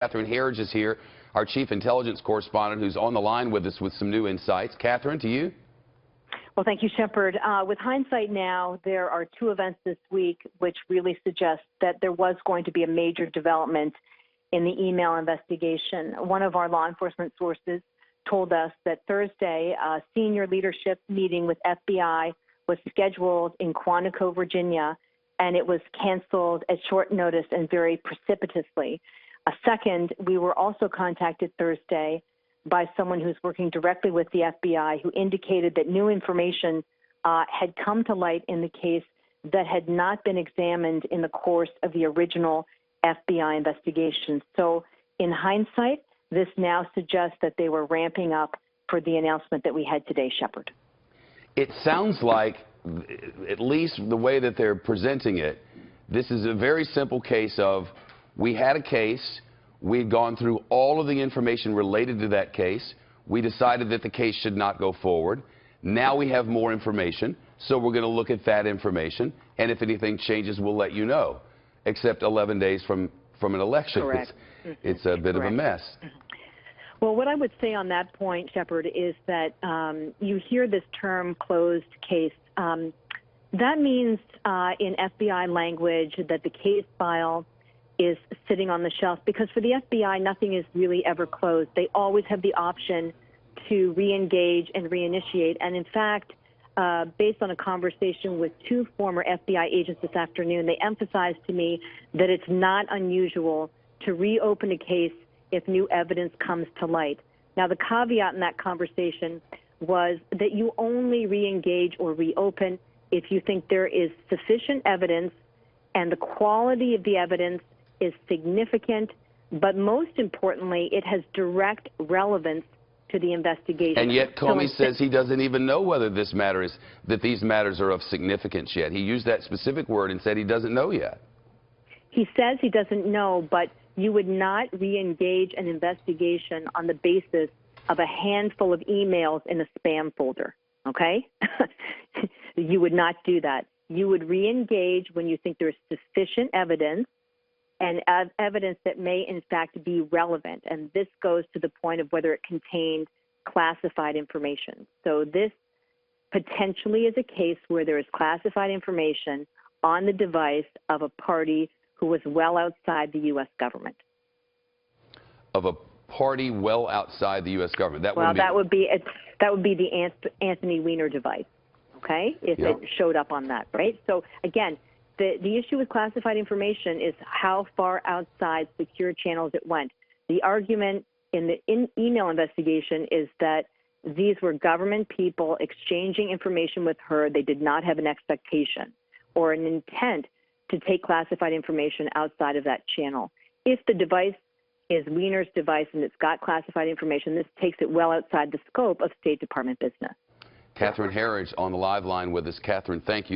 Catherine Herridge is here, our chief intelligence correspondent, who's on the line with us with some new insights. Catherine, to you. Well, thank you, Shepard. With hindsight now, there are two events this week which really suggest that there was going to be a major development in the email investigation. One of our law enforcement sources told us that Thursday, a senior leadership meeting with FBI was scheduled in Quantico, Virginia, and it was canceled at short notice and very precipitously. Second, we were also contacted Thursday by someone who's working directly with the FBI who indicated that new information had come to light in the case that had not been examined in the course of the original FBI investigation. So in hindsight, this now suggests that they were ramping up for the announcement that we had today, Shepard. It sounds like, at least the way that they're presenting it, this is a very simple case of, we had a case, we'd gone through all of the information related to that case, we decided that the case should not go forward. Now we have more information, so we're going to look at that information, and if anything changes, we'll let you know. Except 11 days from an election. Correct. It's a bit of a mess. Well, what I would say on that point, Shepard, is that you hear this term closed case. That means in FBI language that the case file is sitting on the shelf, because for the FBI, nothing is really ever closed. They always have the option to re-engage and reinitiate. And in fact, based on a conversation with two former FBI agents this afternoon, they emphasized to me that it's not unusual to reopen a case if new evidence comes to light. Now, the caveat in that conversation was that you only re-engage or reopen if you think there is sufficient evidence and the quality of the evidence is significant, but most importantly, it has direct relevance to the investigation. And yet Comey says he doesn't even know whether these matters are of significance yet. He used that specific word and said he doesn't know yet. He says he doesn't know, but you would not re-engage an investigation on the basis of a handful of emails in a spam folder, okay? You would not do that. You would re-engage when you think there's sufficient evidence and evidence that may, in fact, be relevant. And this goes to the point of whether it contained classified information. So this potentially is a case where there is classified information on the device of a party who was well outside the U.S. government. Of a party well outside the U.S. government? That would be the Anthony Weiner device, okay, if it showed up on that, right? So, again, the issue with classified information is how far outside secure channels it went. The argument in the email investigation is that these were government people exchanging information with her. They did not have an expectation or an intent to take classified information outside of that channel. If the device is Weiner's device and it's got classified information, this takes it well outside the scope of State Department business. Catherine Herridge on the live line with us. Catherine, thank you.